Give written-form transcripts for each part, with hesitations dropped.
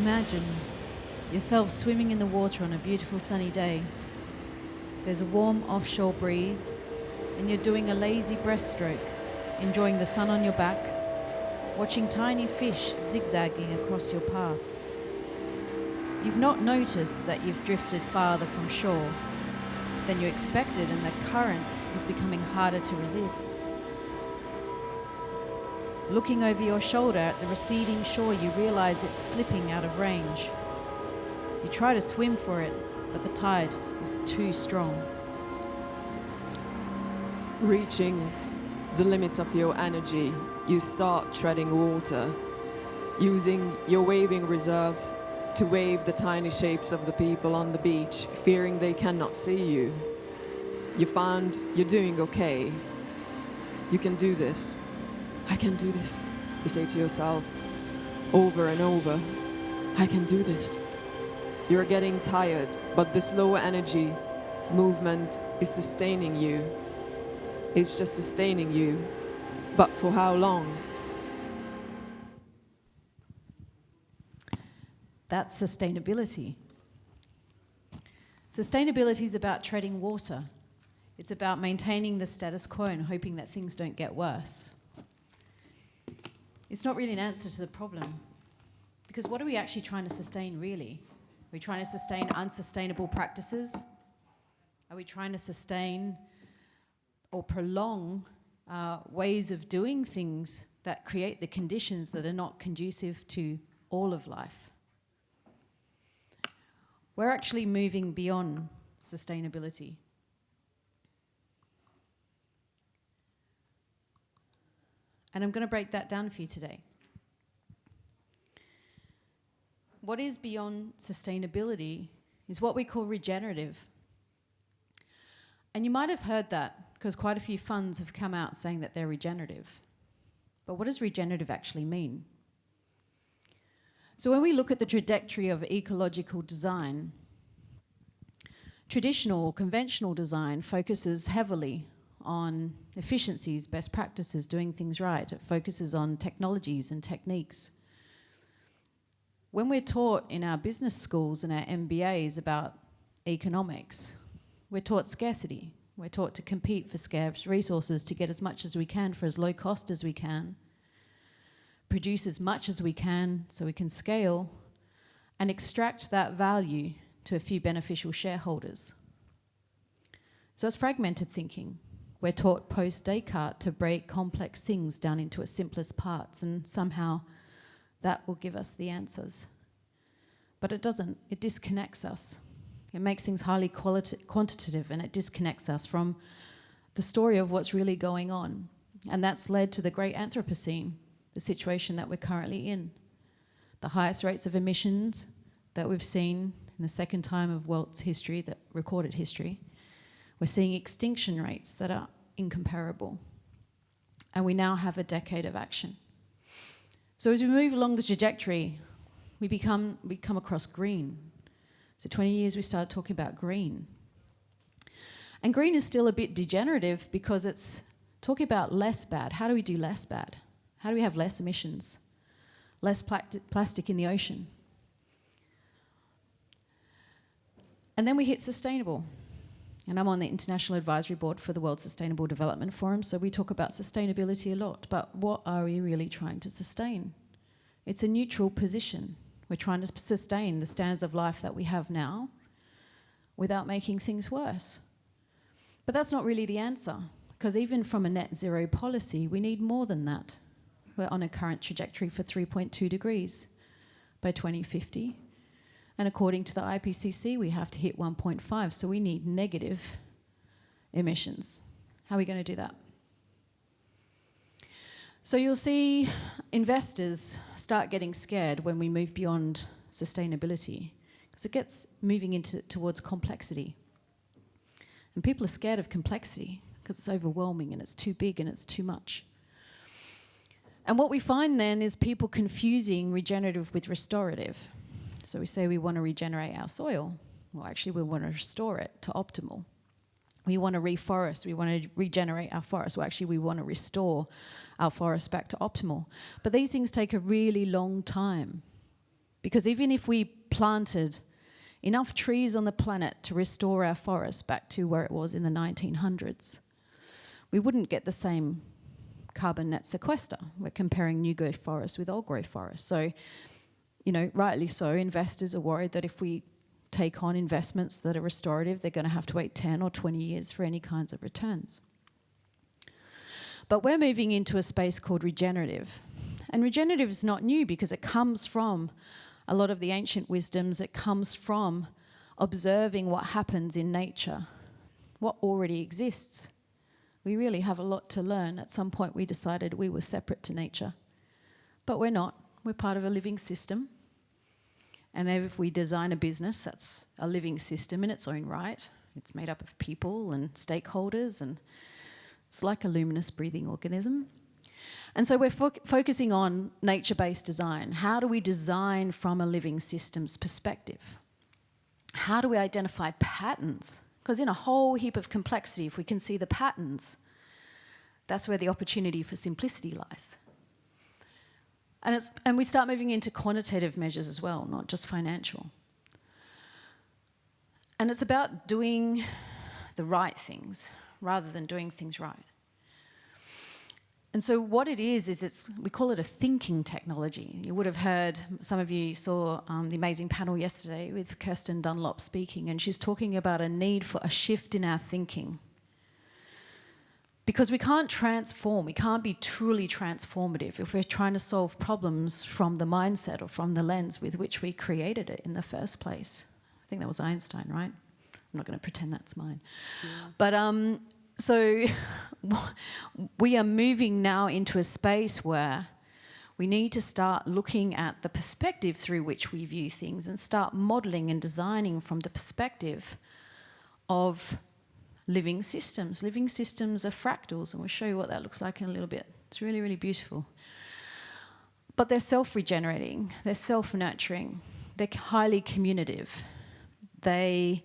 Imagine yourself swimming in the water on a beautiful sunny day. There's a warm offshore breeze, and you're doing a lazy breaststroke, enjoying the sun on your back, watching tiny fish zigzagging across your path. You've not noticed that you've drifted farther from shore than you expected, and the current is becoming harder to resist. Looking over your shoulder at the receding shore, you realize it's slipping out of range. You try to swim for it, but the tide is too strong. Reaching the limits of your energy, you start treading water, using your waving reserve to wave the tiny shapes of the people on the beach, fearing they cannot see you. You find you're doing okay. You can do this. I can do this, you say to yourself over and over. I can do this. You're getting tired, but this lower energy movement is sustaining you. It's just sustaining you. But for how long? That's sustainability. Sustainability is about treading water. It's about maintaining the status quo and hoping that things don't get worse. It's not really an answer to the problem, because what are we actually trying to sustain, really? Are we trying to sustain unsustainable practices? Are we trying to sustain or prolong ways of doing things that create the conditions that are not conducive to all of life? We're actually moving beyond sustainability. And I'm going to break that down for you today. What is beyond sustainability is what we call regenerative. And you might have heard that because quite a few funds have come out saying that they're regenerative. But what does regenerative actually mean? So when we look at the trajectory of ecological design, traditional or conventional design focuses heavily on efficiencies, best practices, doing things right. It focuses on technologies and techniques. When we're taught in our business schools and our MBAs about economics, we're taught scarcity. We're taught to compete for scarce resources, to get as much as we can for as low cost as we can, produce as much as we can so we can scale, and extract that value to a few beneficial shareholders. So it's fragmented thinking. We're taught post-Descartes to break complex things down into its simplest parts, and somehow that will give us the answers. But it doesn't. It disconnects us. It makes things highly quantitative, and it disconnects us from the story of what's really going on. And that's led to the great Anthropocene, the situation that we're currently in. The highest rates of emissions that we've seen in the second time of world's history, that recorded history. We're seeing extinction rates that are incomparable. And we now have a decade of action. So as we move along the trajectory, we come across green. So 20 years we started talking about green. And green is still a bit degenerative because it's talking about less bad. How do we do less bad? How do we have less emissions? Less plastic in the ocean? And then we hit sustainable. And I'm on the International Advisory Board for the World Sustainable Development Forum, so we talk about sustainability a lot. But what are we really trying to sustain? It's a neutral position. We're trying to sustain the standards of life that we have now without making things worse. But that's not really the answer, because even from a net zero policy, we need more than that. We're on a current trajectory for 3.2 degrees by 2050. And according to the IPCC, we have to hit 1.5, so we need negative emissions. How are we going to do that? So you'll see investors start getting scared when we move beyond sustainability, because it gets moving towards complexity. And people are scared of complexity because it's overwhelming and it's too big and it's too much. And what we find then is people confusing regenerative with restorative. So we say we want to regenerate our soil. Well, actually, we want to restore it to optimal. We want to reforest. We want to regenerate our forest. Well, actually, we want to restore our forest back to optimal. But these things take a really long time Because even if we planted enough trees on the planet to restore our forests back to where it was in the 1900s, we wouldn't get the same carbon net sequester. We're comparing new growth forests with old growth forests. So, rightly so, investors are worried that if we take on investments that are restorative, they're going to have to wait 10 or 20 years for any kinds of returns. But we're moving into a space called regenerative. And regenerative is not new because it comes from a lot of the ancient wisdoms. It comes from observing what happens in nature, what already exists. We really have a lot to learn. At some point we decided we were separate to nature. But we're not. We're part of a living system. And if we design a business, that's a living system in its own right. It's made up of people and stakeholders, and it's like a luminous breathing organism. And so we're focusing on nature-based design. How do we design from a living systems perspective? How do we identify patterns? Because in a whole heap of complexity, if we can see the patterns, that's where the opportunity for simplicity lies. And we start moving into quantitative measures as well, not just financial. And it's about doing the right things rather than doing things right. And so what it is we call it a thinking technology. You would have heard, some of you saw the amazing panel yesterday with Kirsten Dunlop speaking, and she's talking about a need for a shift in our thinking. Because we can't transform, we can't be truly transformative if we're trying to solve problems from the mindset or from the lens with which we created it in the first place. I think that was Einstein, right? I'm not going to pretend that's mine. Yeah. But so we are moving now into a space where we need to start looking at the perspective through which we view things and start modelling and designing from the perspective of living systems. Living systems are fractals, and we'll show you what that looks like in a little bit. It's really, really beautiful. But they're self-regenerating, they're self-nurturing, they're highly communicative, they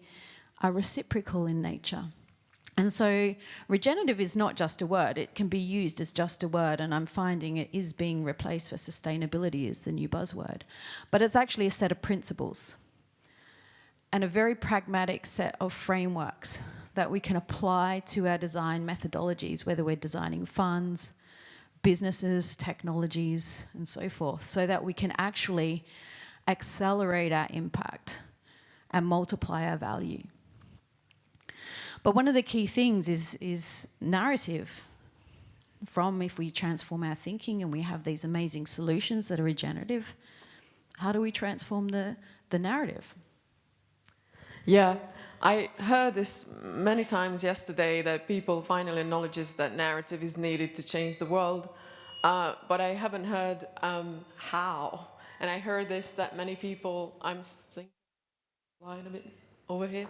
are reciprocal in nature. And so regenerative is not just a word, it can be used as just a word, and I'm finding it is being replaced for sustainability as the new buzzword. But it's actually a set of principles and a very pragmatic set of frameworks that we can apply to our design methodologies, whether we're designing funds, businesses, technologies, and so forth, so that we can actually accelerate our impact and multiply our value. But one of the key things is narrative. If we transform our thinking and we have these amazing solutions that are regenerative, how do we transform the narrative? Yeah, I heard this many times yesterday, that people finally acknowledges that narrative is needed to change the world, but I haven't heard how. And I heard this, that many people, I'm thinking, slide a bit over here.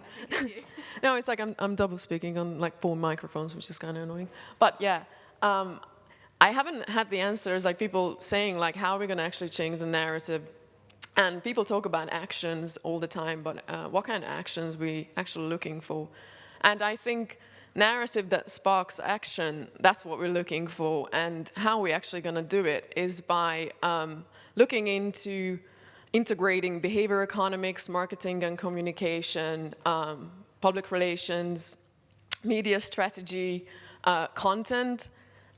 No, it's like I'm double speaking on like 4 microphones, which is kind of annoying. But yeah, I haven't had the answers, like people saying like, how are we going to actually change the narrative? And people talk about actions all the time, but what kind of actions we actually looking for? And I think narrative that sparks action, that's what we're looking for. And how we're actually going to do it is by looking into integrating behavior economics, marketing and communication, public relations, media strategy, content,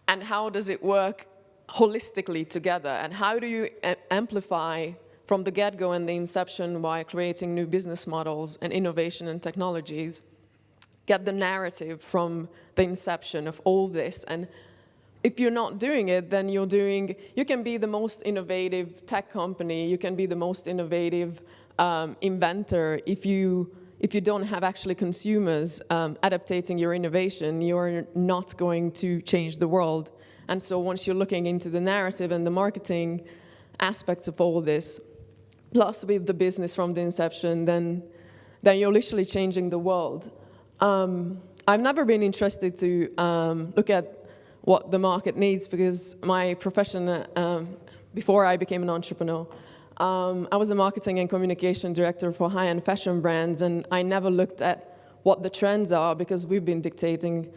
and how does it work holistically together? And how do you amplify from the get-go and the inception while creating new business models and innovation and technologies, get the narrative from the inception of all this? And if you're not doing it, then you can be the most innovative tech company, you can be the most innovative inventor. If you don't have actually consumers adapting your innovation, you're not going to change the world. And so once you're looking into the narrative and the marketing aspects of all this, plus with the business from the inception, then you're literally changing the world. I've never been interested to look at what the market needs, because my profession, before I became an entrepreneur, I was a marketing and communication director for high-end fashion brands, and I never looked at what the trends are, because we've been dictating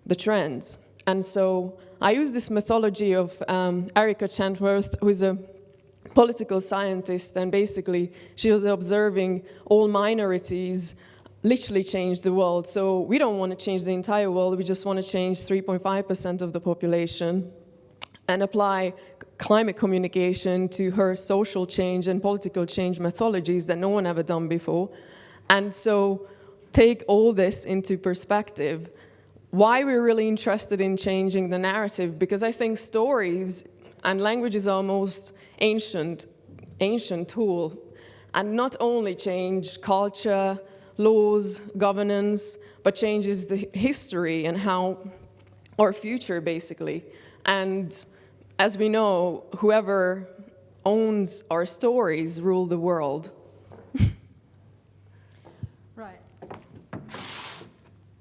the trends. And so I use this methodology of Erica Chantworth, who is a political scientist, and basically she was observing all minorities literally change the world. So we don't want to change the entire world, we just want to change 3.5% of the population and apply climate communication to her social change and political change methodologies that no one ever done before. And so take all this into perspective. Why we're really interested in changing the narrative, because I think stories and language is our most ancient tool, and not only change culture, laws, governance, but changes the history and how our future, basically. And as we know, whoever owns our stories rule the world. Right.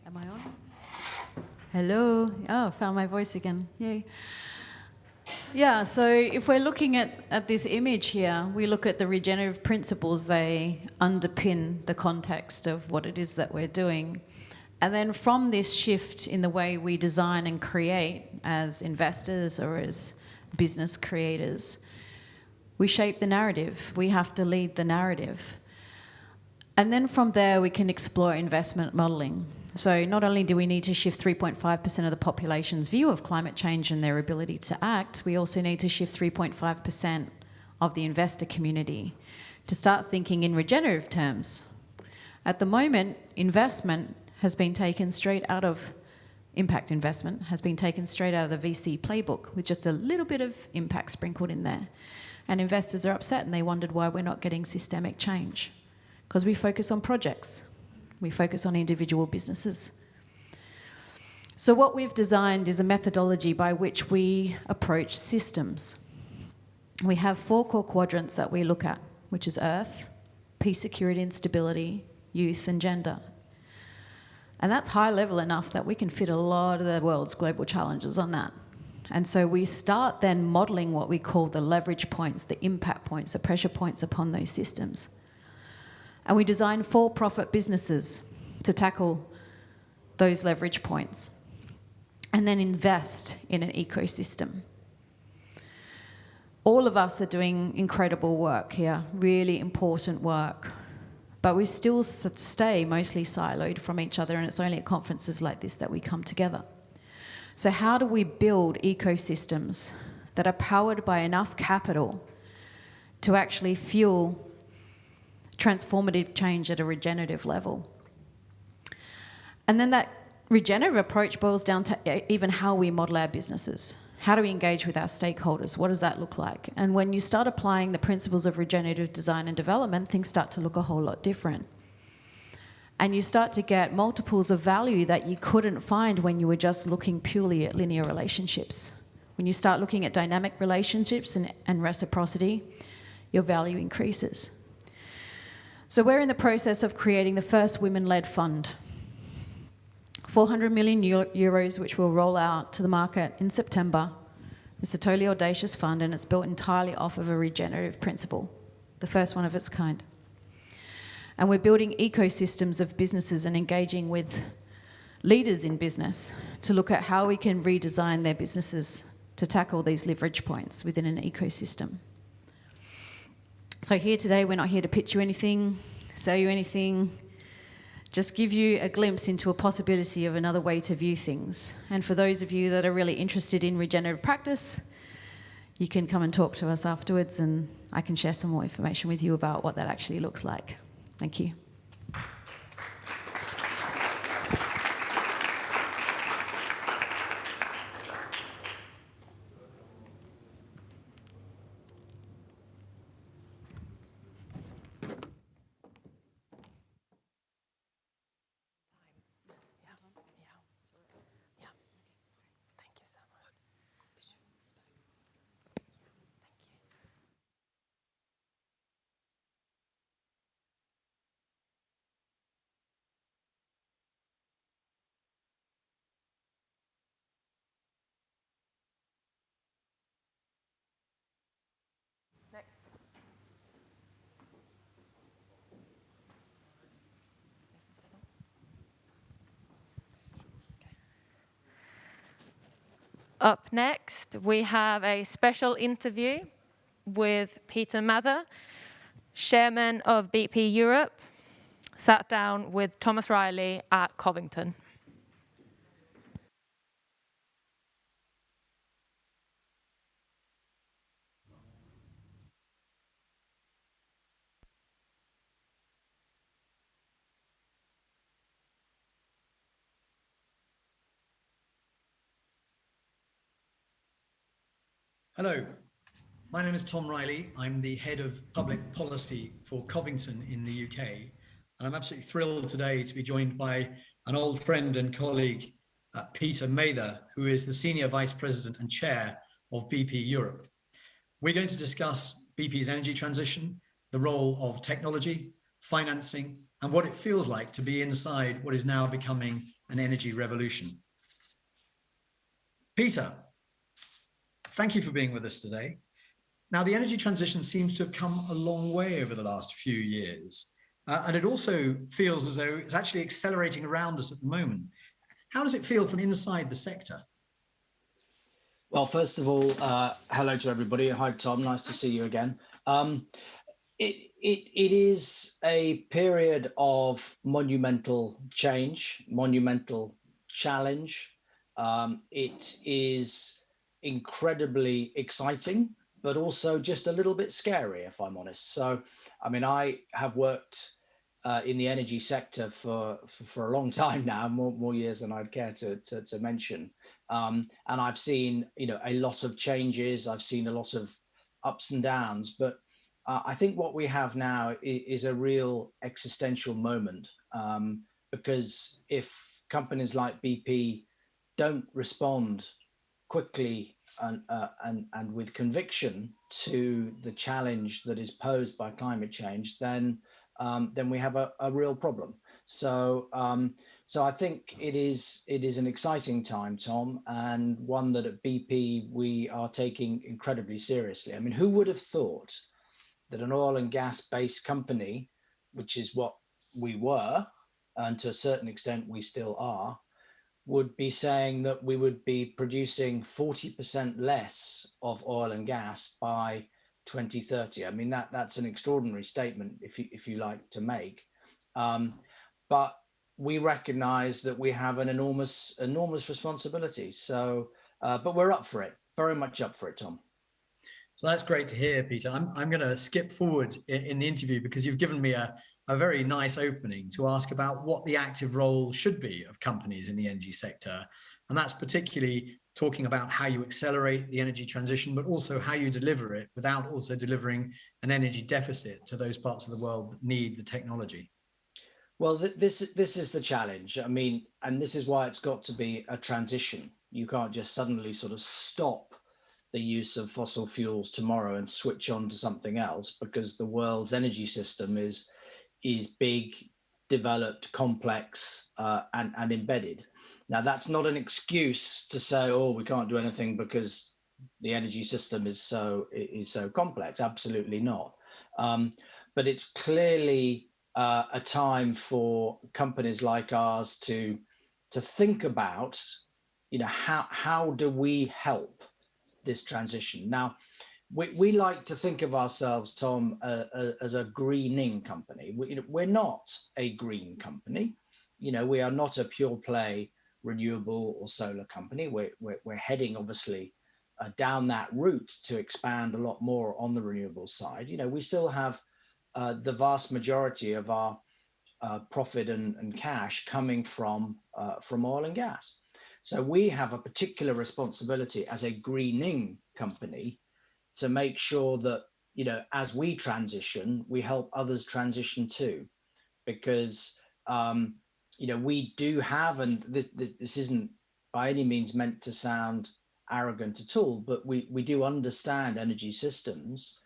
Am I on? Hello. Oh, found my voice again. Yay. Yeah, so if we're looking at this image here, we look at the regenerative principles, they underpin the context of what it is that we're doing. And then from this shift in the way we design and create as investors or as business creators, we shape the narrative. We have to lead the narrative. And then from there, we can explore investment modelling. So not only do we need to shift 3.5% of the population's view of climate change and their ability to act, we also need to shift 3.5% of the investor community to start thinking in regenerative terms. At the moment, investment has been taken straight out of, impact investment has been taken straight out of the VC playbook with just a little bit of impact sprinkled in there. And investors are upset and they wondered why we're not getting systemic change. Because we focus on projects. We focus on individual businesses. So what we've designed is a methodology by which we approach systems. We have 4 core quadrants that we look at, which is Earth, peace, security and stability, youth and gender. And that's high level enough that we can fit a lot of the world's global challenges on that. And so we start then modelling what we call the leverage points, the impact points, the pressure points upon those systems. And we design for-profit businesses to tackle those leverage points and then invest in an ecosystem. All of us are doing incredible work here, really important work, but we still stay mostly siloed from each other, and it's only at conferences like this that we come together. So how do we build ecosystems that are powered by enough capital to actually fuel transformative change at a regenerative level? And then that regenerative approach boils down to even how we model our businesses. How do we engage with our stakeholders? What does that look like? And when you start applying the principles of regenerative design and development, things start to look a whole lot different. And you start to get multiples of value that you couldn't find when you were just looking purely at linear relationships. When you start looking at dynamic relationships and reciprocity, your value increases. So we're in the process of creating the first women-led fund. 400 million euros, which will roll out to the market in September. It's a totally audacious fund, and it's built entirely off of a regenerative principle, the first one of its kind. And we're building ecosystems of businesses and engaging with leaders in business to look at how we can redesign their businesses to tackle these leverage points within an ecosystem. So here today, we're not here to pitch you anything, sell you anything, just give you a glimpse into a possibility of another way to view things. And for those of you that are really interested in regenerative practice, you can come and talk to us afterwards, and I can share some more information with you about what that actually looks like. Thank you. Up next, we have a special interview with Peter Mather, chairman of BP Europe, sat down with Thomas Reilly at Covington. Hello, my name is Tom Reilly. I'm the head of public policy for Covington in the UK. And I'm absolutely thrilled today to be joined by an old friend and colleague, Peter Mather, who is the Senior Vice President and Chair of BP Europe. We're going to discuss BP's energy transition, the role of technology, financing, and what it feels like to be inside what is now becoming an energy revolution. Peter, thank you for being with us today. Now, the energy transition seems to have come a long way over the last few years. And it also feels as though it's actually accelerating around us at the moment. How does it feel from inside the sector? Well, first of all, hello to everybody. Hi, Tom. Nice to see you again. It is a period of monumental change, monumental challenge. It is incredibly exciting, but also just a little bit scary, if I'm honest. So, I mean, I have worked in the energy sector for a long time now, more years than I'd care to mention. And I've seen, a lot of changes. I've seen a lot of ups and downs, but I think what we have now is a real existential moment, because if companies like BP don't respond quickly and with conviction to the challenge that is posed by climate change, then we have a real problem. So I think it is an exciting time, Tom, and one that at BP we are taking incredibly seriously. I mean, who would have thought that an oil and gas based company, which is what we were, and to a certain extent we still are, would be saying that we would be producing 40% less of oil and gas by 2030. I mean, that's an extraordinary statement, if you like to make. But we recognize that we have an enormous responsibility. So, but we're up for it, very much up for it, Tom. So that's great to hear, Peter. I'm going to skip forward in the interview because you've given me a very nice opening to ask about what the active role should be of companies in the energy sector. And that's particularly talking about how you accelerate the energy transition, but also how you deliver it without also delivering an energy deficit to those parts of the world that need the technology. Well, this is the challenge. I mean, and this is why it's got to be a transition. You can't just suddenly sort of stop the use of fossil fuels tomorrow and switch on to something else, because the world's energy system is big, developed, complex, and embedded. Now, that's not an excuse to say, oh, we can't do anything because the energy system is so complex. Absolutely not. But it's clearly a time for companies like ours to think about, how do we help this transition. Now, we like to think of ourselves, Tom, as a greening company. We're not a green company. We are not a pure play renewable or solar company. We're heading obviously down that route to expand a lot more on the renewable side. We still have the vast majority of our profit and cash coming from oil and gas. So we have a particular responsibility as a greening company to make sure that, as we transition, we help others transition too, because we do have, and this isn't by any means meant to sound arrogant at all, but we do understand energy systems.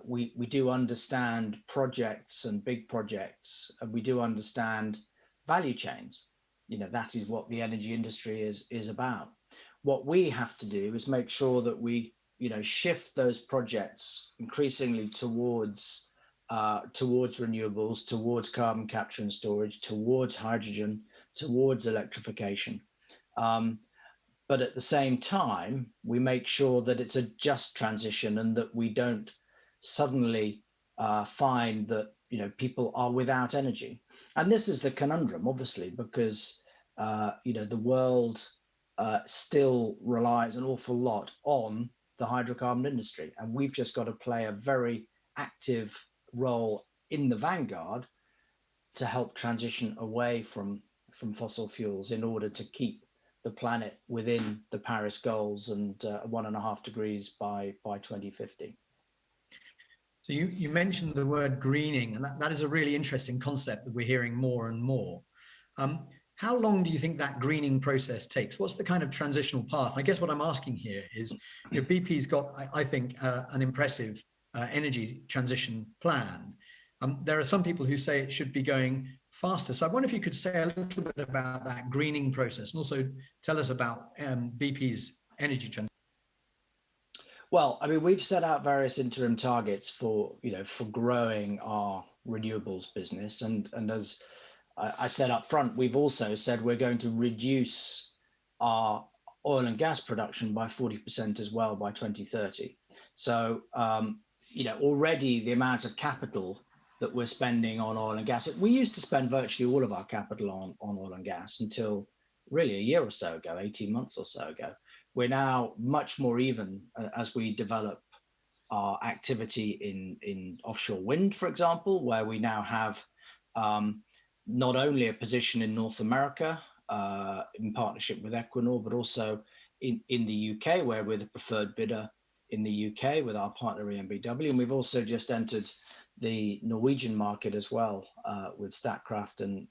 We do understand projects and big projects, and we do understand value chains. That is what the energy industry is about. What we have to do is make sure that we shift those projects increasingly towards renewables, towards carbon capture and storage, towards hydrogen, towards electrification. but at the same time, we make sure that it's a just transition and that we don't suddenly find that people are without energy. And this is the conundrum, obviously, because the world still relies an awful lot on the hydrocarbon industry, and we've just got to play a very active role in the vanguard to help transition away from fossil fuels in order to keep the planet within the Paris goals and 1.5 degrees by 2050. So you mentioned the word greening, and that is a really interesting concept that we're hearing more and more. How long do you think that greening process takes? What's the kind of transitional path? I guess what I'm asking here is, BP's got, I think, an impressive energy transition plan. There are some people who say it should be going faster. So I wonder if you could say a little bit about that greening process and also tell us about BP's energy transition. Well, I mean, we've set out various interim targets for growing our renewables business, and as I said up front, we've also said we're going to reduce our oil and gas production by 40% as well by 2030. So, already the amount of capital that we're spending on oil and gas, we used to spend virtually all of our capital on oil and gas until really a year or so ago, 18 months or so ago. We're now much more even as we develop our activity in offshore wind, for example, where we now have not only a position in North America in partnership with Equinor, but also in the UK, where we're the preferred bidder in the UK with our partner EnBW. And we've also just entered the Norwegian market as well with Statkraft and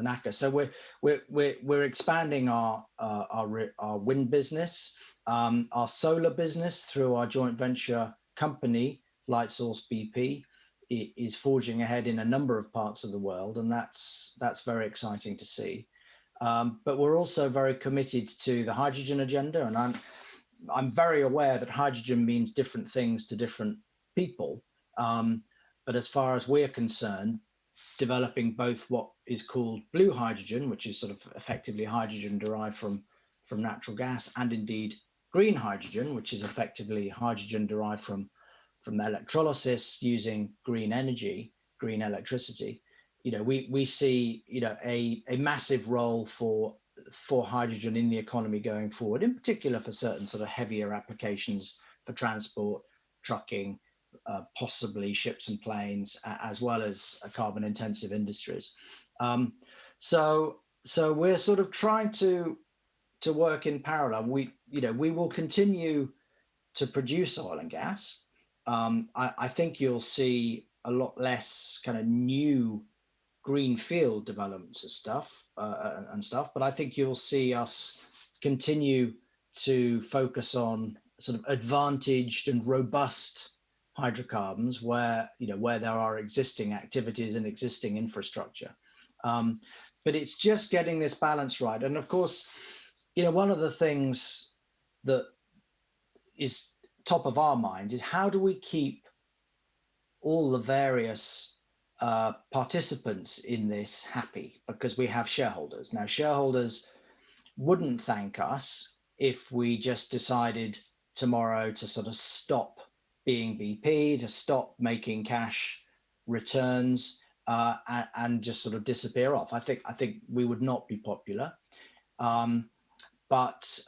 Aker. So we're expanding our wind business, our solar business through our joint venture company, Lightsource BP, is forging ahead in a number of parts of the world, and that's very exciting to see. But we're also very committed to the hydrogen agenda, and I'm very aware that hydrogen means different things to different people. But as far as we're concerned, developing both what is called blue hydrogen, which is sort of effectively hydrogen derived from natural gas, and indeed green hydrogen, which is effectively hydrogen derived from electrolysis using green energy, green electricity. We see a massive role for hydrogen in the economy going forward, in particular for certain sort of heavier applications for transport, trucking, possibly ships and planes, as well as carbon intensive industries. So we're sort of trying to work in parallel. We will continue to produce oil and gas. I think you'll see a lot less kind of new greenfield developments and stuff, but I think you'll see us continue to focus on sort of advantaged and robust hydrocarbons where there are existing activities and existing infrastructure. But it's just getting this balance right. And of course, one of the things that is top of our minds is how do we keep all the various participants in this happy, because we have shareholders. Now, shareholders wouldn't thank us if we just decided tomorrow to sort of stop being BP, to stop making cash returns, and just sort of disappear off. I think we would not be popular. But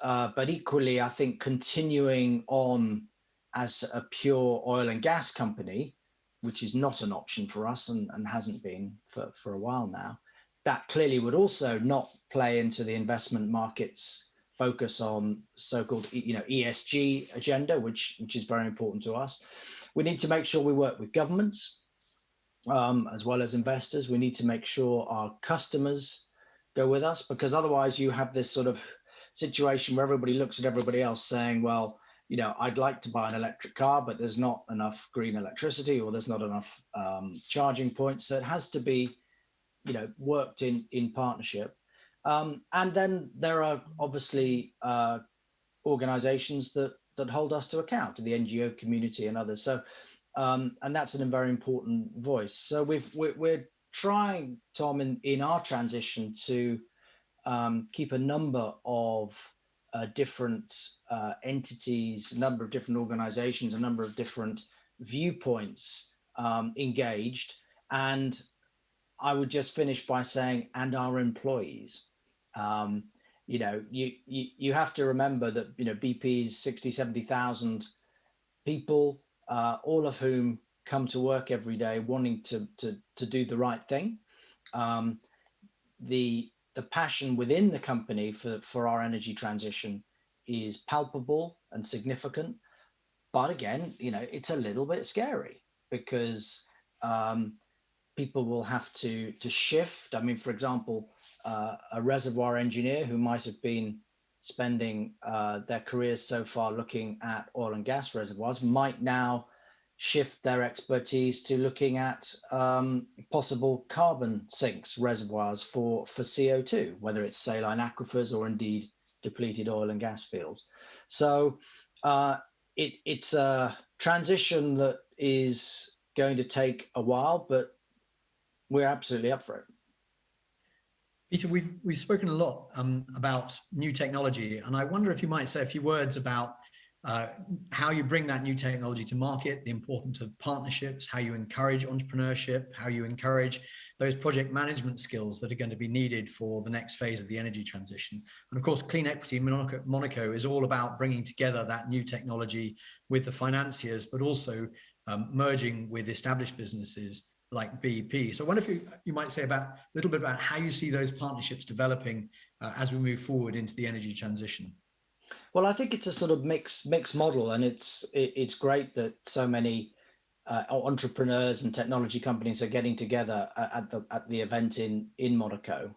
equally, I think continuing on as a pure oil and gas company, which is not an option for us and hasn't been for a while now, that clearly would also not play into the investment market's focus on so-called ESG agenda, which is very important to us. We need to make sure we work with governments as well as investors. We need to make sure our customers go with us, because otherwise you have this sort of situation where everybody looks at everybody else saying, well, I'd like to buy an electric car, but there's not enough green electricity, or there's not enough charging points. So it has to be, worked in partnership. And then there are obviously organizations that hold us to account, to the NGO community and others. So, and that's a very important voice. So we're trying, Tom, in our transition to keep a number of different entities, a number of different organizations, a number of different viewpoints engaged. And I would just finish by saying, and our employees. You have to remember that, BP's 60, 70,000 people, all of whom come to work every day wanting to do the right thing. The passion within the company for our energy transition is palpable and significant. But again, it's a little bit scary because people will have to shift. I mean, for example, a reservoir engineer who might have been spending their careers so far looking at oil and gas reservoirs might now shift their expertise to looking at possible carbon sinks reservoirs for CO2, whether it's saline aquifers or indeed depleted oil and gas fields. So it's a transition that is going to take a while, but we're absolutely up for it. Peter, we've spoken a lot about new technology, and I wonder if you might say a few words about how you bring that new technology to market, the importance of partnerships, how you encourage entrepreneurship, how you encourage those project management skills that are going to be needed for the next phase of the energy transition. And of course, CleanEquity Monaco is all about bringing together that new technology with the financiers, but also merging with established businesses like BP. So I wonder if you might say a little bit about how you see those partnerships developing as we move forward into the energy transition. Well, I think it's a sort of mixed model, and it's great that so many entrepreneurs and technology companies are getting together at the event in Monaco.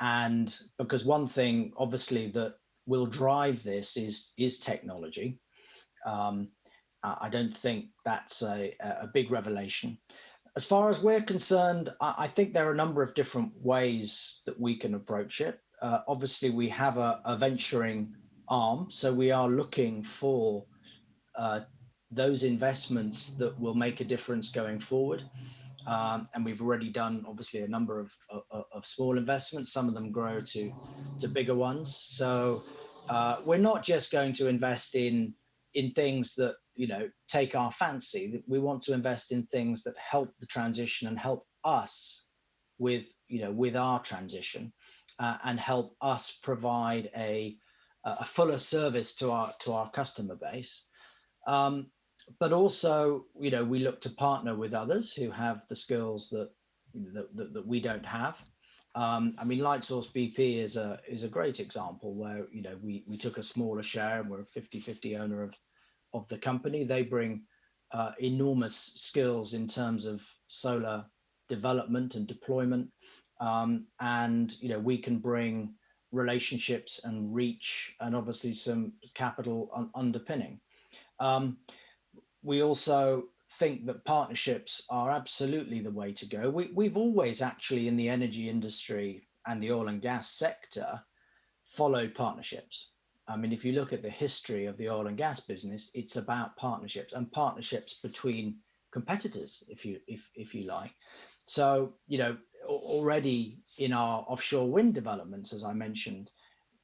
And because one thing, obviously, that will drive this is technology. I don't think that's a big revelation. As far as we're concerned, I think there are a number of different ways that we can approach it. Obviously, we have a venturing arm, so we are looking for those investments that will make a difference going forward. And we've already done, obviously, a number of small investments. Some of them grow to bigger ones. So we're not just going to invest in things that take our fancy. We want to invest in things that help the transition and help us with our transition, and help us provide a fuller service to our customer base. But also, we look to partner with others who have the skills that we don't have. I mean, Lightsource BP is a great example where we took a smaller share and we're a 50-50 owner of the company. They bring enormous skills in terms of solar development and deployment, and we can bring relationships and reach, and obviously some capital underpinning. We also think that partnerships are absolutely the way to go. We've always actually, in the energy industry and the oil and gas sector, followed partnerships. I mean, if you look at the history of the oil and gas business, it's about partnerships, and partnerships between competitors, if you like. So, already in our offshore wind developments, as I mentioned,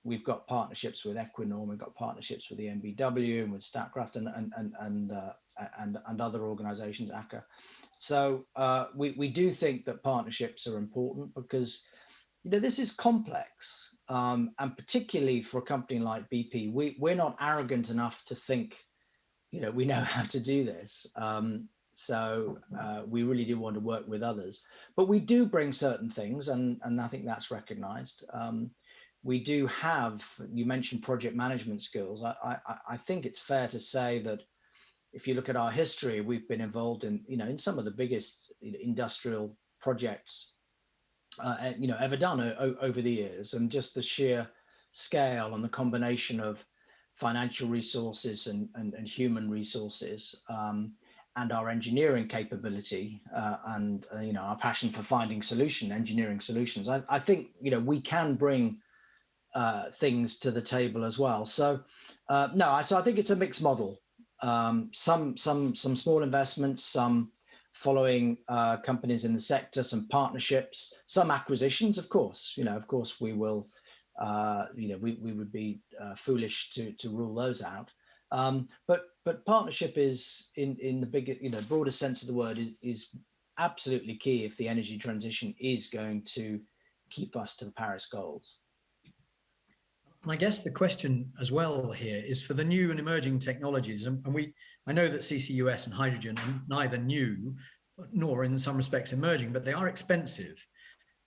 we've got partnerships with Equinor, we've got partnerships with the NBW and with Statkraft and other organizations, ACA. So we do think that partnerships are important because this is complex, and particularly for a company like BP, we're not arrogant enough to think we know how to do this. So we really do want to work with others, but we do bring certain things, and I think that's recognized. We do have, you mentioned project management skills. I think it's fair to say that if you look at our history, we've been involved in some of the biggest industrial projects ever done over the years, and just the sheer scale and the combination of financial resources and human resources, and our engineering capability, and our passion for finding engineering solutions. I think we can bring things to the table as well. So so I think it's a mixed model. Some small investments, some following companies in the sector, some partnerships, some acquisitions. Of course, we will we would be foolish to rule those out. But partnership is in the bigger, broader sense of the word is absolutely key if the energy transition is going to keep us to the Paris goals. And I guess the question as well here is for the new and emerging technologies, and I know that CCUS and hydrogen are neither new nor in some respects emerging, but they are expensive.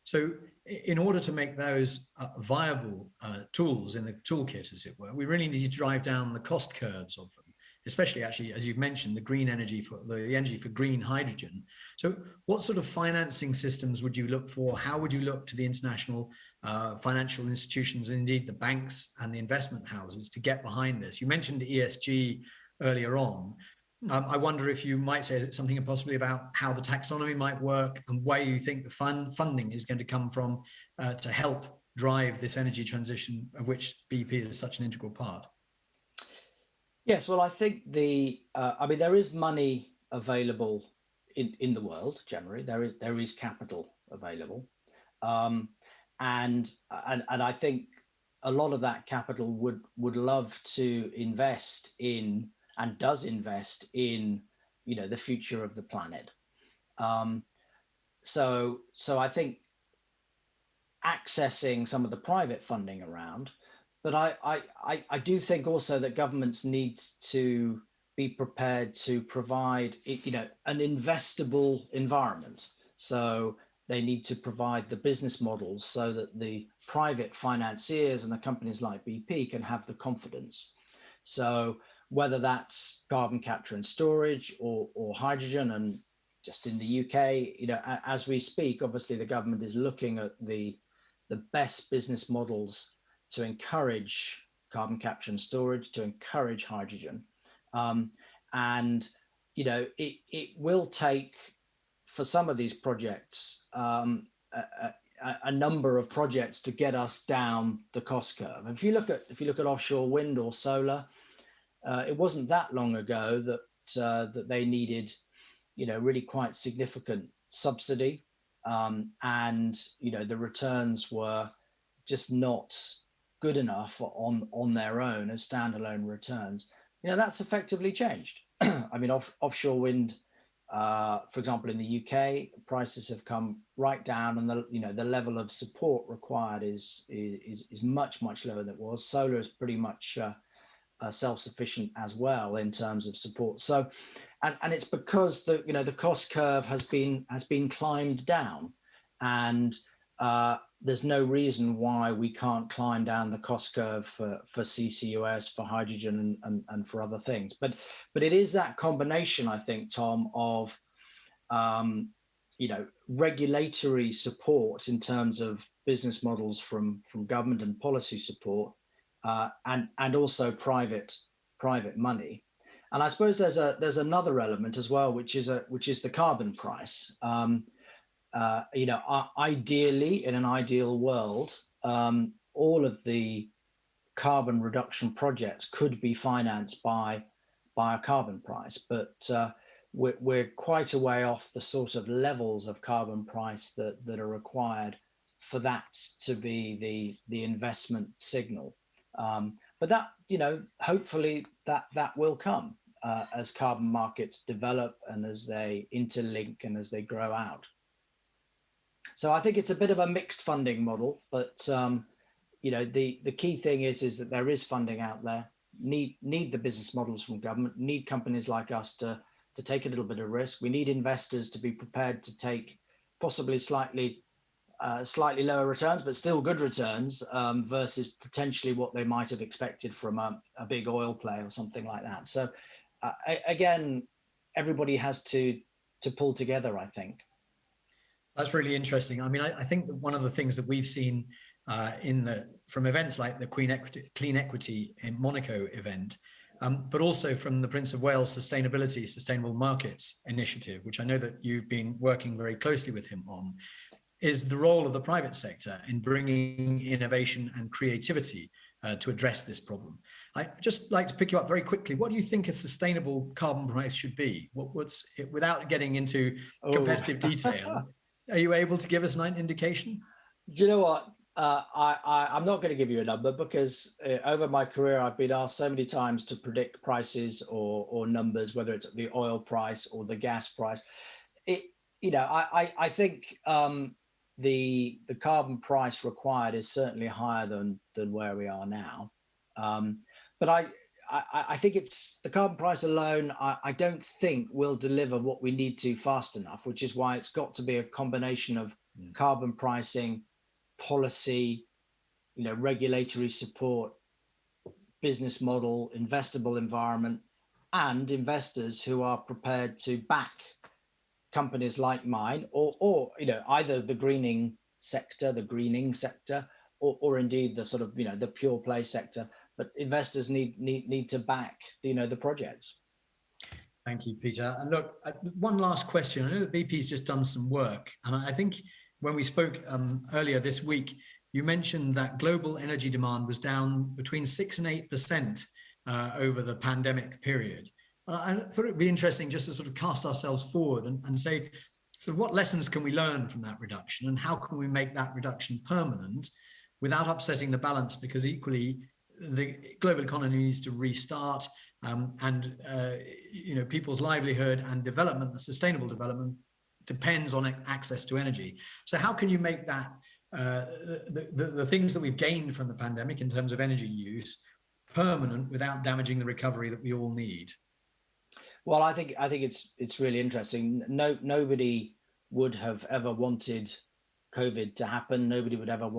So in order to make those viable tools in the toolkit, as it were, we really need to drive down the cost curves of them, especially actually, as you've mentioned, the green energy for the energy for green hydrogen. So what sort of financing systems would you look for? How would you look to the international financial institutions, and indeed the banks and the investment houses to get behind this? You mentioned ESG earlier on. I wonder if you might say something possibly about how the taxonomy might work and where you think the funding is going to come from to help drive this energy transition, of which BP is such an integral part. Yes, well, I think there is money available in the world generally. There is capital available, and I think a lot of that capital would love to invest in, and does invest in, the future of the planet. So I think accessing some of the private funding around, but I do think also that governments need to be prepared to provide, an investable environment. So they need to provide the business models so that the private financiers and the companies like BP can have the confidence. So whether that's carbon capture and storage or hydrogen, and just in the UK, as we speak, obviously the government is looking at the best business models to encourage carbon capture and storage, to encourage hydrogen. And, it will take, for some of these projects, a number of projects to get us down the cost curve. If you look at offshore wind or solar, it wasn't that long ago that they needed, really quite significant subsidy, and the returns were just not good enough on their own as standalone returns. That's effectively changed. I mean, offshore wind, for example, in the UK, prices have come right down, and the level of support required is much lower than it was. Solar is pretty much self-sufficient as well in terms of support. So, and it's because the cost curve has been climbed down, and there's no reason why we can't climb down the cost curve for CCUS, for hydrogen, and for other things. But it is that combination, I think, Tom, of regulatory support in terms of business models from government and policy support, and also private money. And I suppose there's another element as well, which is the carbon price. Ideally, in an ideal world, all of the carbon reduction projects could be financed by a carbon price, but we're quite a way off the sort of levels of carbon price that are required for that to be the investment signal. But that, hopefully that will come as carbon markets develop and as they interlink and as they grow out. So I think it's a bit of a mixed funding model, but the key thing is that there is funding out there. Need the business models from government. Need companies like us to take a little bit of risk. We need investors to be prepared to take possibly slightly lower returns, but still good returns, versus potentially what they might have expected from a big oil play or something like that. So again, everybody has to pull together, I think. That's really interesting. I mean, I think that one of the things that we've seen from events like the CleanEquity in Monaco event, but also from the Prince of Wales Sustainable Markets Initiative, which I know that you've been working very closely with him on, is the role of the private sector in bringing innovation and creativity to address this problem. I'd just like to pick you up very quickly. What do you think a sustainable carbon price should be? What's it, without getting into competitive detail? Are you able to give us an indication? Do you know what? I'm not going to give you a number because over my career, I've been asked so many times to predict prices or numbers, whether it's the oil price or the gas price. It, I think the carbon price required is certainly higher than where we are now. But I think it's the carbon price alone. I don't think will deliver what we need to fast enough, which is why it's got to be a combination of carbon pricing, policy, regulatory support, business model, investable environment, and investors who are prepared to back companies like mine, or either the greening sector, or indeed the sort of the pure play sector. But investors need to back the projects. Thank you, Peter. And look, one last question. I know that BP's just done some work, and I think when we spoke earlier this week, you mentioned that global energy demand was down between 6 and 8% over the pandemic period. I thought it would be interesting just to sort of cast ourselves forward and say, sort of what lessons can we learn from that reduction, and how can we make that reduction permanent without upsetting the balance? Because equally, the global economy needs to restart, and people's livelihood and development, sustainable development, depends on access to energy. So how can you make that the things that we've gained from the pandemic in terms of energy use permanent without damaging the recovery that we all need? Well, I think it's really interesting. Nobody would have ever wanted COVID to happen. Nobody would ever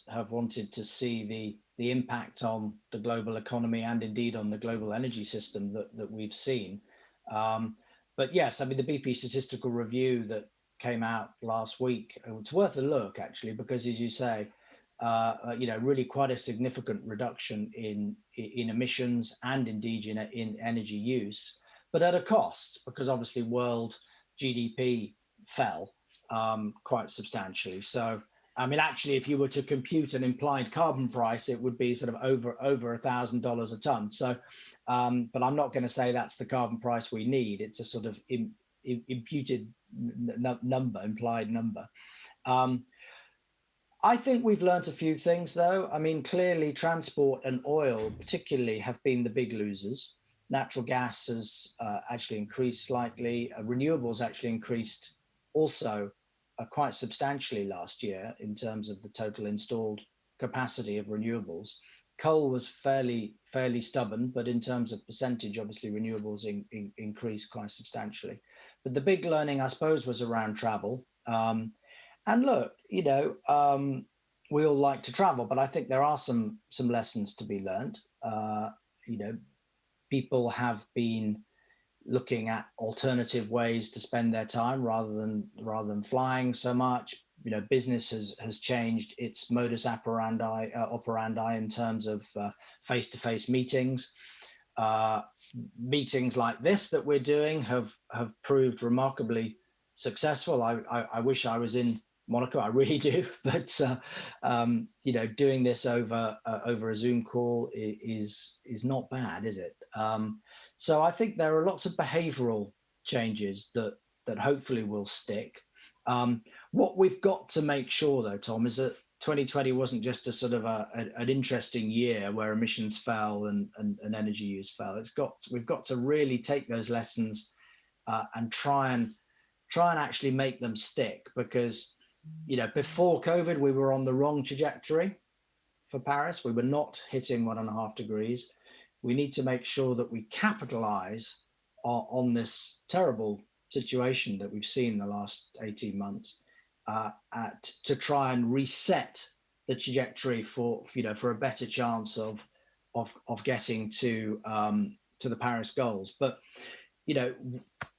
have wanted to see the impact on the global economy and indeed on the global energy system that we've seen. But yes, I mean, the BP statistical review that came out last week, it's worth a look actually, because as you say, really quite a significant reduction in emissions and indeed in energy use, but at a cost, because obviously world GDP fell quite substantially. So, I mean, actually, if you were to compute an implied carbon price, it would be sort of over $1,000 a ton. So, but I'm not going to say that's the carbon price we need. It's a sort of imputed number, implied number. I think we've learned a few things, though. I mean, clearly, transport and oil, particularly, have been the big losers. Natural gas has actually increased slightly. Renewables actually increased also quite substantially last year in terms of the total installed capacity of renewables. Coal was fairly stubborn, but in terms of percentage, obviously renewables increased quite substantially. But the big learning, I suppose, was around travel. And look, we all like to travel, but I think there are some lessons to be learned. People have been looking at alternative ways to spend their time rather than flying so much. Business has changed its modus operandi in terms of face-to-face meetings. Meetings like this that we're doing have proved remarkably successful. I wish I was in Monaco, I really do, but doing this over a Zoom call is not bad, is it? So I think there are lots of behavioural changes that hopefully will stick. What we've got to make sure, though, Tom, is that 2020 wasn't just a sort of an interesting year where emissions fell and energy use fell. We've got to really take those lessons and try and actually make them stick, because before COVID, we were on the wrong trajectory for Paris. We were not hitting 1.5 degrees. We need to make sure that we capitalize on this terrible situation that we've seen in the last 18 months to try and reset the trajectory for a better chance of getting to the Paris goals. But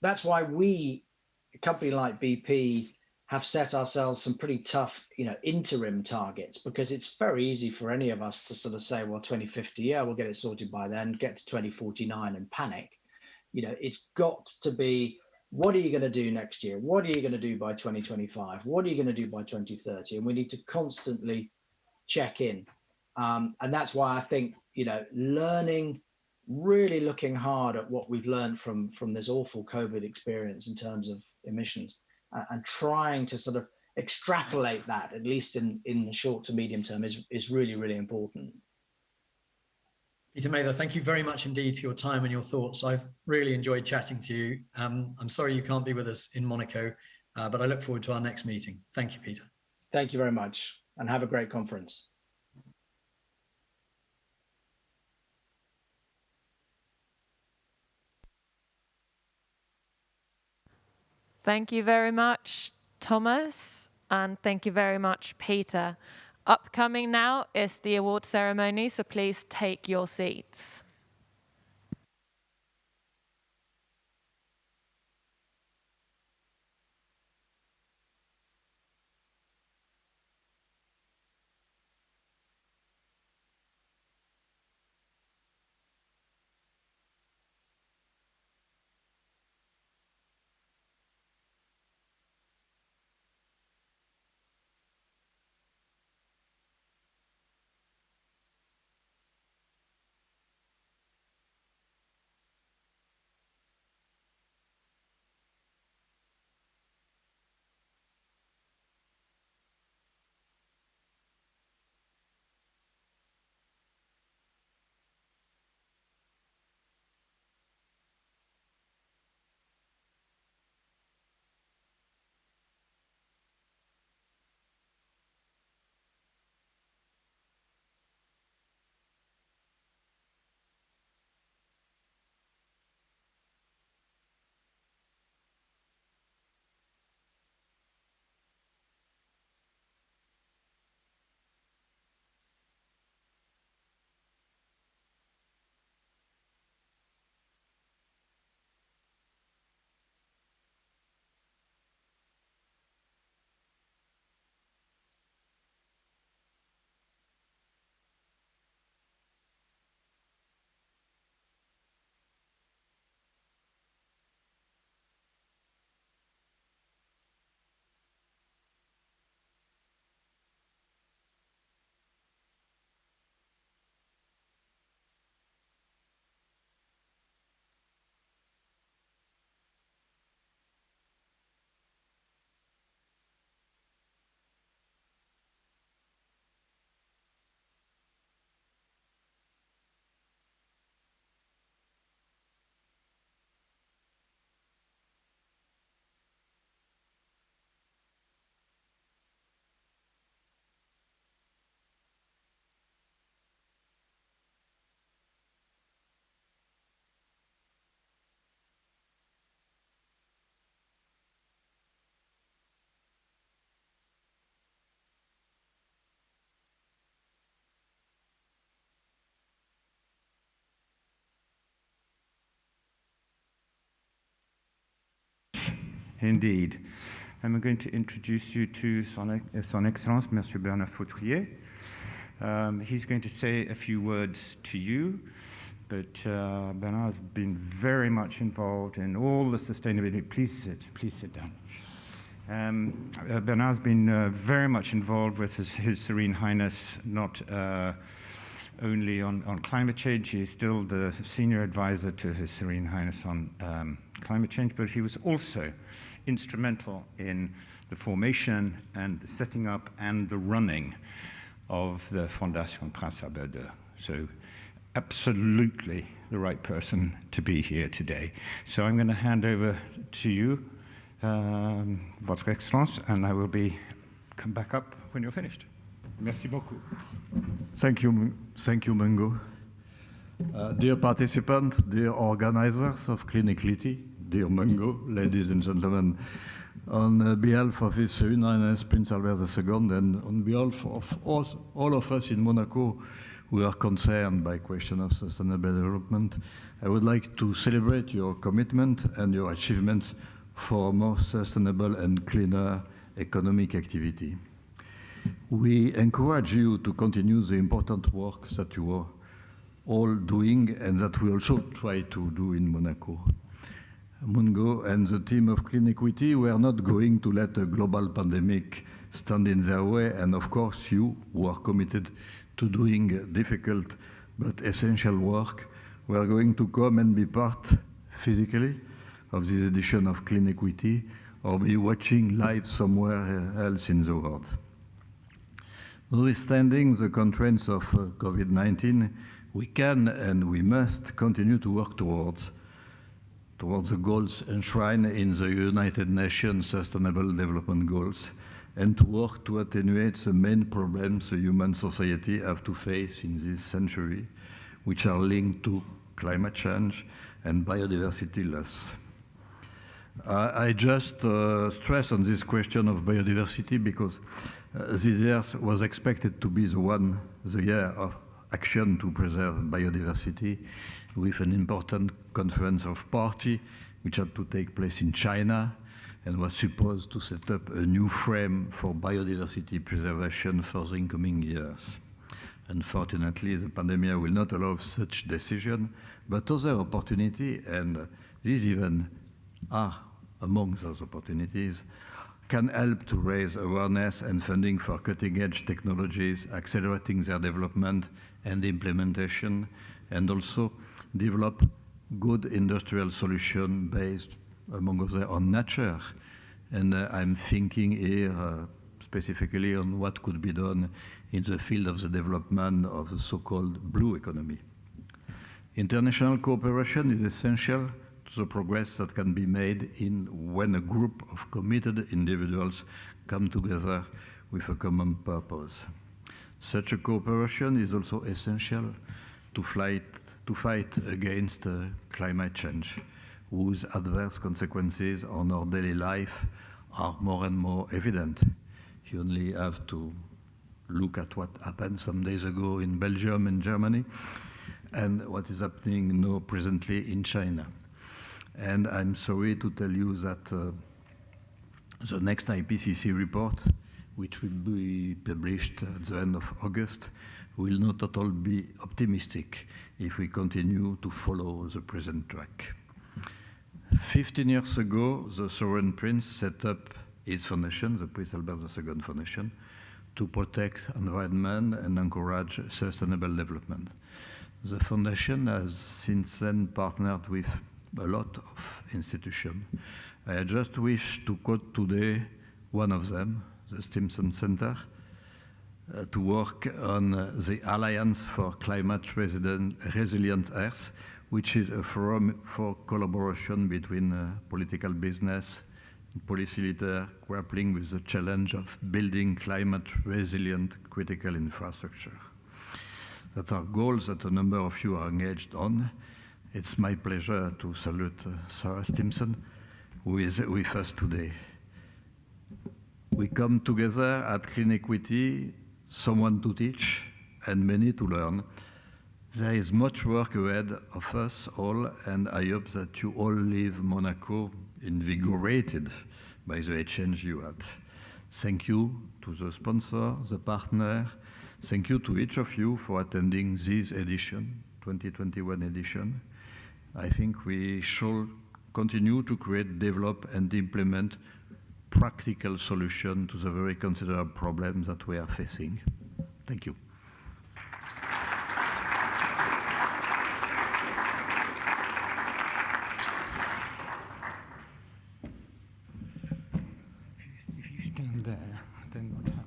that's why we, a company like BP, have set ourselves some pretty tough, interim targets, because it's very easy for any of us to sort of say, well, 2050, yeah, we'll get it sorted by then, get to 2049 and panic. It's got to be, what are you going to do next year? What are you going to do by 2025? What are you going to do by 2030? And we need to constantly check in. And that's why I think, learning, really looking hard at what we've learned from this awful COVID experience in terms of emissions, and trying to sort of extrapolate that, at least in the short to medium term, is really, really important. Peter Mather, thank you very much indeed for your time and your thoughts. I've really enjoyed chatting to you. I'm sorry you can't be with us in Monaco, but I look forward to our next meeting. Thank you, Peter. Thank you very much, and have a great conference. Thank you very much, Thomas, and thank you very much, Peter. Upcoming now is the award ceremony, so please take your seats. Indeed. I'm going to introduce you to Son Excellence, Monsieur Bernard Fautrier. He's going to say a few words to you, but Bernard has been very much involved in all the sustainability. Please sit down. Bernard's been very much involved with His Serene Highness, not only on climate change. He is still the senior advisor to His Serene Highness on climate change, but he was also instrumental in the formation and the setting up and the running of the Fondation Prince Albert II. So absolutely the right person to be here today. So I'm going to hand over to you, Votre Excellence, and I will come back up when you're finished. Merci beaucoup. Thank you, Mungo. Dear participants, dear organizers of CleanEquity, dear Mungo, ladies and gentlemen, on behalf of His Serene Highness Prince Albert II and on behalf of all of us in Monaco who are concerned by question of sustainable development, I would like to celebrate your commitment and your achievements for a more sustainable and cleaner economic activity. We encourage you to continue the important work that you are all doing and that we also try to do in Monaco. Mungo and the team of CleanEquity were not going to let a global pandemic stand in their way, and of course you, who are committed to doing difficult but essential work, were going to come and be part physically of this edition of CleanEquity, or be watching live somewhere else in the world. Notwithstanding the constraints of COVID-19, we can and we must continue to work towards the goals enshrined in the United Nations Sustainable Development Goals, and to work to attenuate the main problems the human society have to face in this century, which are linked to climate change and biodiversity loss. I just stress on this question of biodiversity because this year was expected to be the year of action to preserve biodiversity, with an important conference of parties which had to take place in China and was supposed to set up a new frame for biodiversity preservation for the incoming years. Unfortunately, the pandemic will not allow such decision, but other opportunities, and these even are among those opportunities, can help to raise awareness and funding for cutting-edge technologies, accelerating their development and implementation, and also develop good industrial solutions based, among others, on nature. And I'm thinking here specifically on what could be done in the field of the development of the so-called blue economy. International cooperation is essential to the progress that can be made when a group of committed individuals come together with a common purpose. Such a cooperation is also essential to fight against climate change, whose adverse consequences on our daily life are more and more evident. You only have to look at what happened some days ago in Belgium and Germany, and what is happening now presently in China. And I'm sorry to tell you that the next IPCC report, which will be published at the end of August, will not at all be optimistic if we continue to follow the present track. 15 years ago, the Sovereign Prince set up his foundation, the Prince Albert II Foundation, to protect environment and encourage sustainable development. The foundation has since then partnered with a lot of institutions. I just wish to quote today one of them, the Stimson Center, to work on the Alliance for Climate Resilient Earth, which is a forum for collaboration between political business and policy leaders grappling with the challenge of building climate-resilient critical infrastructure. That are goals that a number of you are engaged on. It's my pleasure to salute Sarah Stimson, who is with us today. We come together at CleanEquity, someone to teach and many to learn. There is much work ahead of us all, and I hope that you all leave Monaco invigorated by the exchange you had. Thank you to the sponsor, the partner. Thank you to each of you for attending this edition, 2021 edition. I think we shall continue to create, develop, and implement practical solutions to the very considerable problems that we are facing. Thank you. If you stand there, then what happens?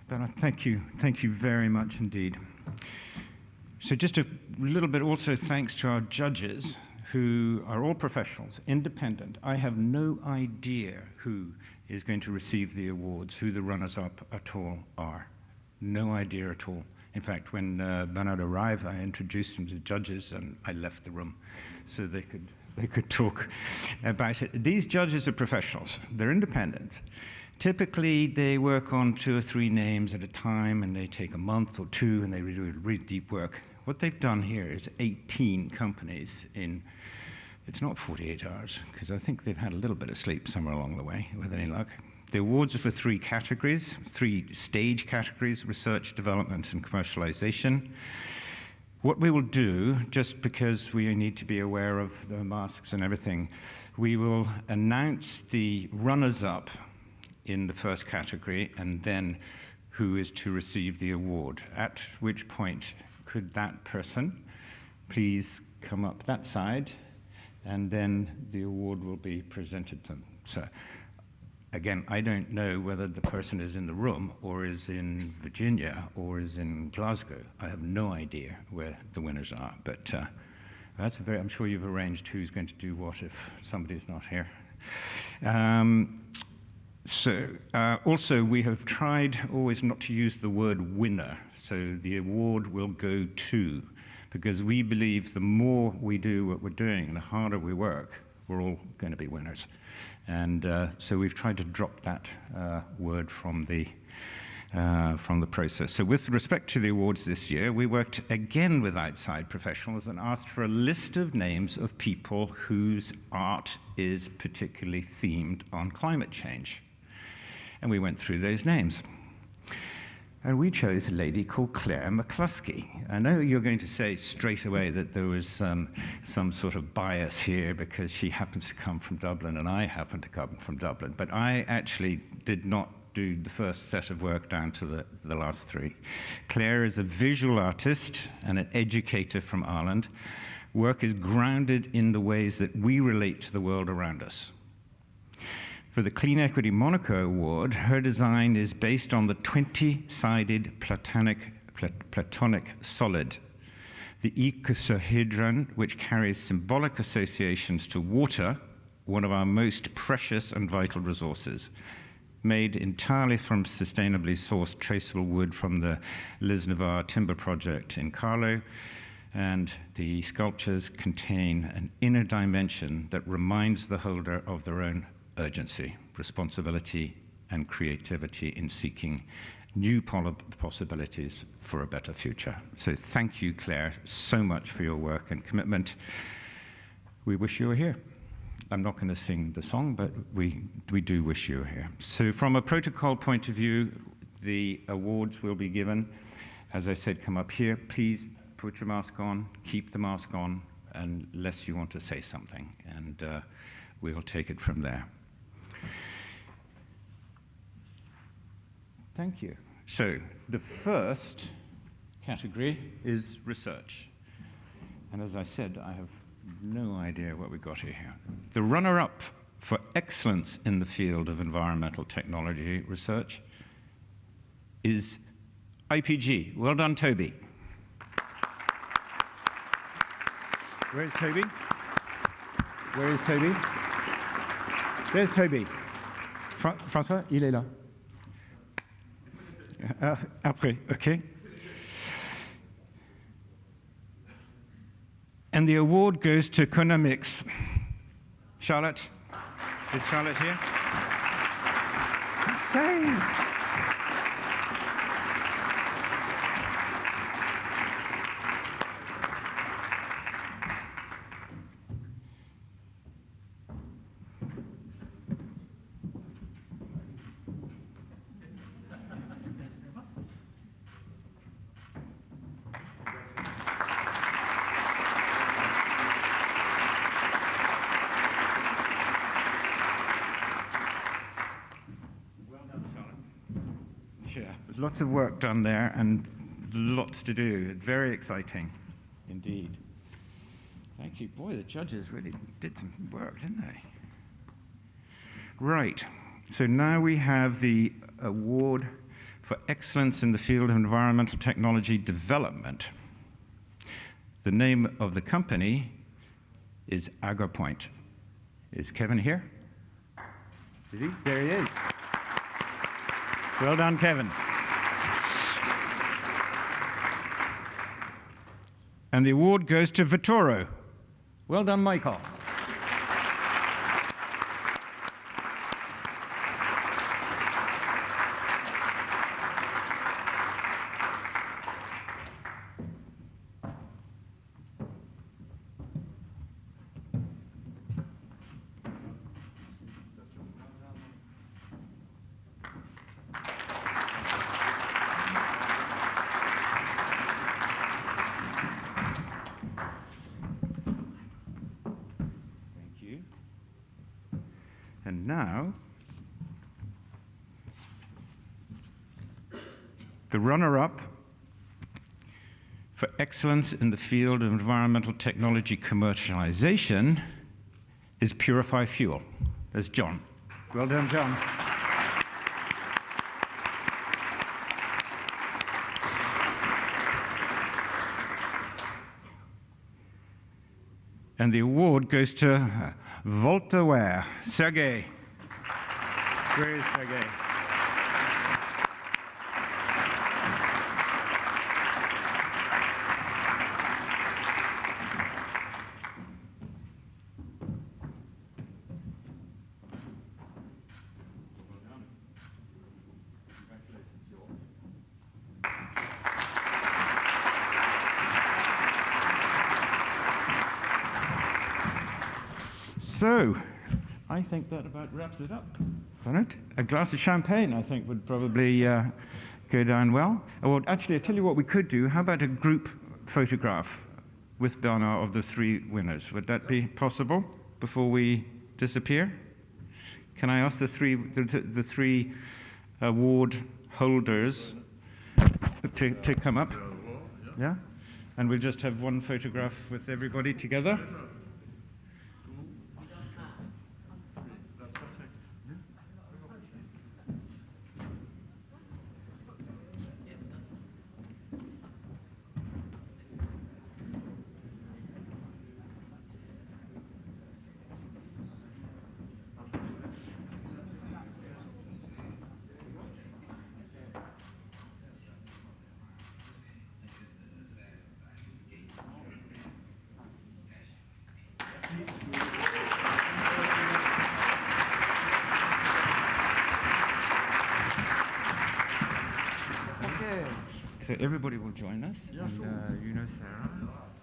Bernard, thank you very much indeed. So just a little bit also thanks to our judges, who are all professionals, independent. I have no idea who is going to receive the awards, who the runners-up at all are. No idea at all. In fact, when Bernard arrived, I introduced him to the judges and I left the room so they could talk about it. These judges are professionals. They're independent. Typically, they work on 2 or 3 names at a time, and they take a month or 2, and they do really deep work. What they've done here is 18 companies in, it's not 48 hours, because I think they've had a little bit of sleep somewhere along the way, with any luck. The awards are for 3 categories, 3 stage categories: research, development, and commercialization. What we will do, just because we need to be aware of the masks and everything, we will announce the runners-up in the first category, and then who is to receive the award, at which point could that person please come up that side, and then the award will be presented to them. So, again, I don't know whether the person is in the room or is in Virginia or is in Glasgow. I have no idea where the winners are, but I'm sure you've arranged who's going to do what if somebody's not here. Also, we have tried always not to use the word winner, so the award will go to, because we believe the more we do what we're doing, the harder we work, we're all going to be winners. And so we've tried to drop that word from the process. So with respect to the awards this year, we worked again with outside professionals and asked for a list of names of people whose art is particularly themed on climate change. And we went through those names. And we chose a lady called Claire McCluskey. I know you're going to say straight away that there was some sort of bias here because she happens to come from Dublin and I happen to come from Dublin. But I actually did not do the first set of work down to the last three. Claire is a visual artist and an educator from Ireland. Work is grounded in the ways that we relate to the world around us. For the CleanEquity Monaco Award, her design is based on the 20-sided platonic solid, the icosahedron, which carries symbolic associations to water, one of our most precious and vital resources, made entirely from sustainably sourced traceable wood from the Lisnavar timber project in Carlow, and the sculptures contain an inner dimension that reminds the holder of their own urgency, responsibility, and creativity in seeking new possibilities for a better future. So thank you, Claire, so much for your work and commitment. We wish you were here. I'm not going to sing the song, but we do wish you were here. So from a protocol point of view, the awards will be given. As I said, come up here. Please put your mask on, keep the mask on, unless you want to say something, and we'll take it from there. Thank you. So the first category is research. And as I said, I have no idea what we got here. The runner-up for excellence in the field of environmental technology research is IPG. Well done, Toby. Where is Toby? Where is Toby? There's Toby. François, il est là. Après, okay. And the award goes to Economics. Charlotte? Is Charlotte here? Say. Lots of work done there and lots to do. Very exciting indeed. Thank you. Boy, the judges really did some work, didn't they? Right. So now we have the award for excellence in the field of environmental technology development. The name of the company is AgroPoint. Is Kevin here? Is he? There he is. Well done, Kevin. And the award goes to Vitoro. Well done, Michael. And now, The runner-up for excellence in the field of environmental technology commercialization is Purify Fuel. There's John. Well done, John. And the award goes to Voltaware. Sergey. Where is Sergey? So, I think that about wraps it up. Right? A glass of champagne, I think, would probably go down well. Well, actually, I tell you what we could do. How about a group photograph with Bernard of the three winners? Would that be possible before we disappear? Can I ask the three award holders to come up? Yeah? And we'll just have one photograph with everybody together. So everybody will join us, and you know Sarah.